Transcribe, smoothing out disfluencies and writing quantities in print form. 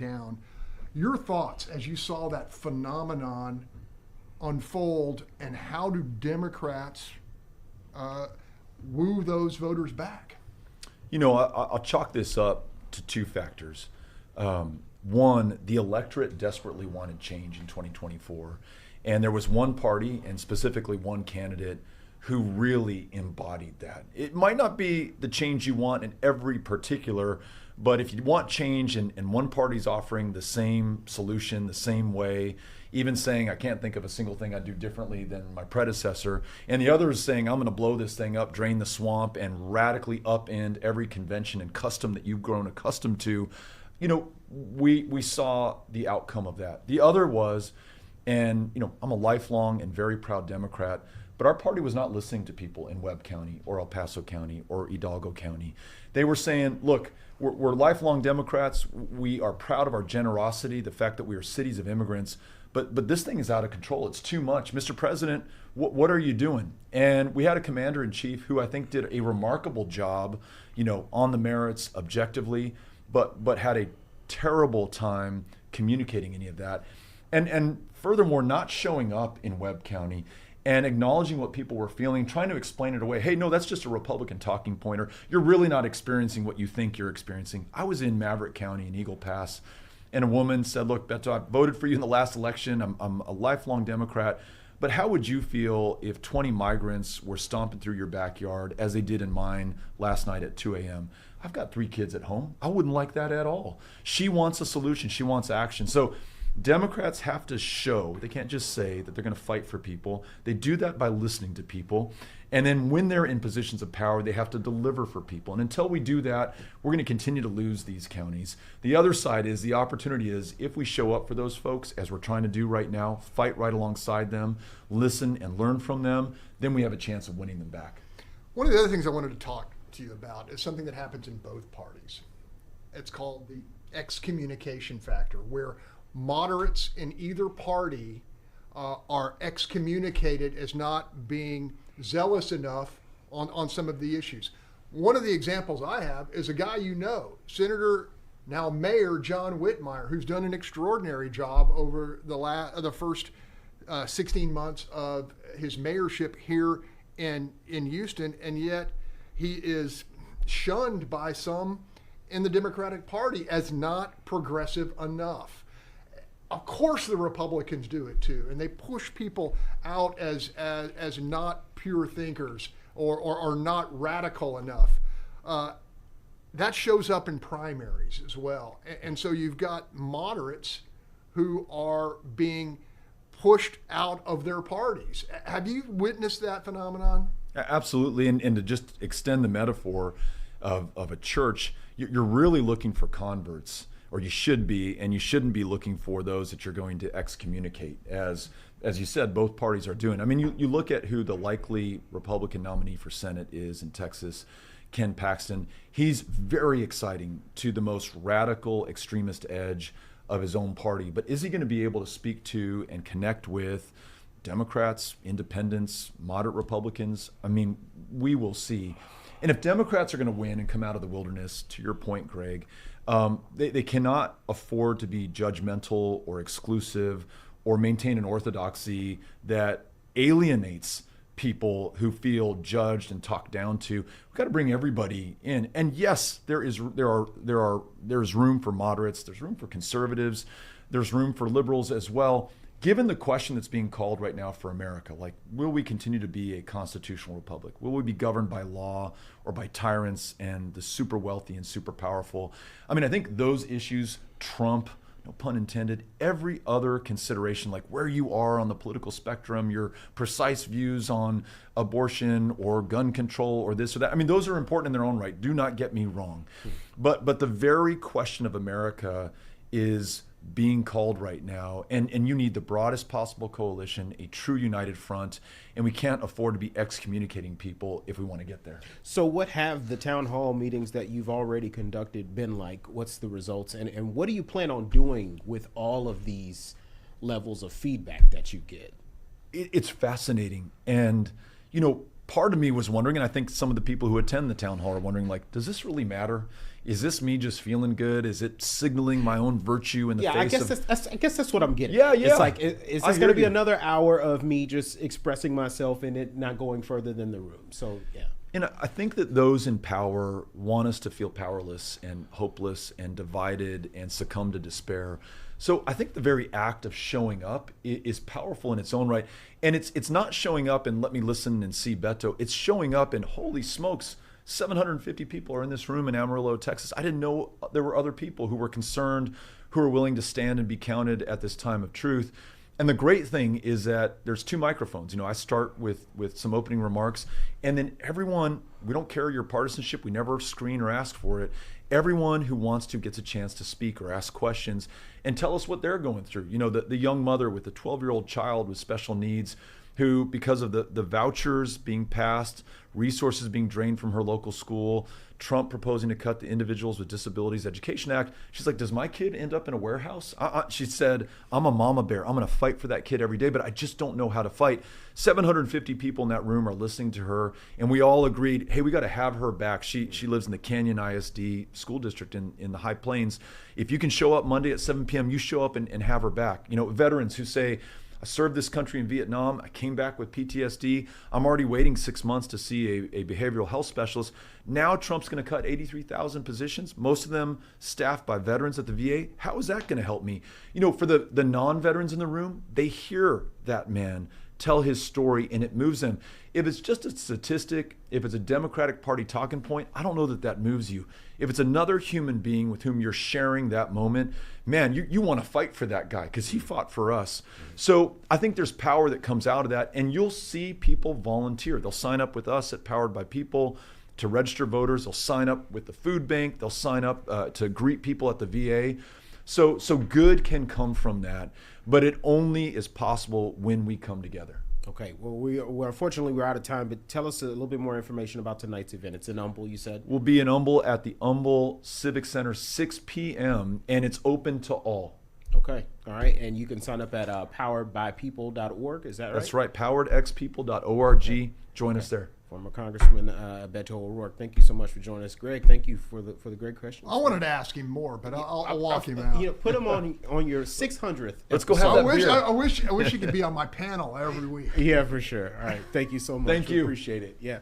down. Your thoughts as you saw that phenomenon unfold, and how do Democrats woo those voters back? I'll chalk this up to two factors. One, the electorate desperately wanted change in 2024. And there was one party, and specifically one candidate, who really embodied that. It might not be the change you want in every particular, but if you want change and one party's offering the same solution, the same way, even saying, I can't think of a single thing I'd do differently than my predecessor, and the other is saying, I'm going to blow this thing up, drain the swamp, and radically upend every convention and custom that you've grown accustomed to, we saw the outcome of that. The other was, and I'm a lifelong and very proud Democrat, but our party was not listening to people in Webb County or El Paso County or Hidalgo County. They were saying, look, we're lifelong Democrats. We are proud of our generosity, the fact that we are cities of immigrants, but this thing is out of control. It's too much. Mr. President, what are you doing? And we had a commander-in-chief who I think did a remarkable job, on the merits objectively, but had a terrible time communicating any of that. And furthermore, not showing up in Webb County and acknowledging what people were feeling, trying to explain it away. Hey, no, that's just a Republican talking pointer. You're really not experiencing what you think you're experiencing. I was in Maverick County in Eagle Pass, and a woman said, look, Beto, I voted for you in the last election. I'm a lifelong Democrat. But how would you feel if 20 migrants were stomping through your backyard, as they did in mine last night at 2 a.m.? I've got 3 kids at home. I wouldn't like that at all. She wants a solution. She wants action. So Democrats have to show, they can't just say that they're going to fight for people. They do that by listening to people. And then when they're in positions of power, they have to deliver for people. And until we do that, we're going to continue to lose these counties. The other side is, the opportunity is, if we show up for those folks, as we're trying to do right now, fight right alongside them, listen and learn from them, then we have a chance of winning them back. One of the other things I wanted to talk to you about is something that happens in both parties. It's called the excommunication factor, where moderates in either party are excommunicated as not being zealous enough on some of the issues. One of the examples I have is a guy Senator, now Mayor John Whitmire, who's done an extraordinary job over the first 16 months of his mayorship here in Houston, and yet he is shunned by some in the Democratic Party as not progressive enough. Of course the Republicans do it too, and they push people out as not pure thinkers or not radical enough. That shows up in primaries as well. And so you've got moderates who are being pushed out of their parties. Have you witnessed that phenomenon? Absolutely, and to just extend the metaphor of a church, you're really looking for converts, or you should be, and you shouldn't be looking for those that you're going to excommunicate, as you said, both parties are doing. I mean, you look at who the likely Republican nominee for Senate is in Texas, Ken Paxton. He's very exciting to the most radical extremist edge of his own party. But is he going to be able to speak to and connect with Democrats, independents, moderate Republicans? I mean, we will see. And if Democrats are going to win and come out of the wilderness, to your point, Greg, they cannot afford to be judgmental or exclusive or maintain an orthodoxy that alienates people who feel judged and talked down to. We've got to bring everybody in. And yes, there's room for moderates, there's room for conservatives, there's room for liberals as well. Given the question that's being called right now for America, like, will we continue to be a constitutional republic? Will we be governed by law or by tyrants and the super wealthy and super powerful? I mean, I think those issues trump, no pun intended, every other consideration, like where you are on the political spectrum, your precise views on abortion or gun control or this or that. I mean, those are important in their own right. Do not get me wrong. But the very question of America is being called right now, and you need the broadest possible coalition, a true united front, and we can't afford to be excommunicating people if we want to get there. So what have the town hall meetings that you've already conducted been like? What's the results, and what do you plan on doing with all of these levels of feedback that you get? It's fascinating, and part of me was wondering, and I think some of the people who attend the town hall are wondering, like, does this really matter? Is this me just feeling good? Is it signaling my own virtue in the face I guess that's what I'm getting. Yeah, yeah. It's like, is I this hear going to be you. another hour of me just expressing myself and it not going further than the room? So, yeah. And I think that those in power want us to feel powerless and hopeless and divided and succumb to despair. So I think the very act of showing up is powerful in its own right. And it's not showing up and let me listen and see Beto. It's showing up and holy smokes, 750 people are in this room in Amarillo, Texas. I didn't know there were other people who were concerned, who are willing to stand and be counted at this time of truth. And the great thing is that there's 2 microphones. I start with some opening remarks, and then everyone, we don't care your partisanship, we never screen or ask for it. Everyone who wants to gets a chance to speak or ask questions and tell us what they're going through. The young mother with the 12-year-old child with special needs who, because of the vouchers being passed, resources being drained from her local school, Trump proposing to cut the Individuals with Disabilities Education Act, she's like, does my kid end up in a warehouse? She said, I'm a mama bear. I'm going to fight for that kid every day, but I just don't know how to fight. 750 people in that room are listening to her, and we all agreed, hey, we got to have her back. She lives in the Canyon ISD school district in the High Plains. If you can show up Monday at 7 p.m., you show up and have her back. Veterans who say, I served this country in Vietnam. I came back with PTSD. I'm already waiting 6 months to see a behavioral health specialist. Now Trump's going to cut 83,000 positions, most of them staffed by veterans at the VA. How is that going to help me? For the non-veterans in the room, they hear that man tell his story and it moves them. If it's just a statistic, if it's a Democratic Party talking point, I don't know that moves you. If it's another human being with whom you're sharing that moment, man, you want to fight for that guy because he fought for us. So I think there's power that comes out of that, and you'll see people volunteer. They'll sign up with us at Powered by People to register voters. They'll sign up with the food bank. They'll sign up to greet people at the VA. So good can come from that, but it only is possible when we come together. Okay. Well, we're unfortunately we're out of time, but tell us a little bit more information about tonight's event. It's in Humble, you said? We'll be in Humble at the Humble Civic Center, 6 p.m., and it's open to all. Okay. All right. And you can sign up at poweredbypeople.org. Is that right? That's right. poweredxpeople.org. Join us there. Former Congressman Beto O'Rourke, thank you so much for joining us. Greg, thank you for the great questions. I wanted to ask him more, but I'll walk him out. Put him on your 600th. Let's go have that beer. I wish he could be on my panel every week. Yeah, for sure. All right. Thank you so much. Thank you. Appreciate it. Yeah.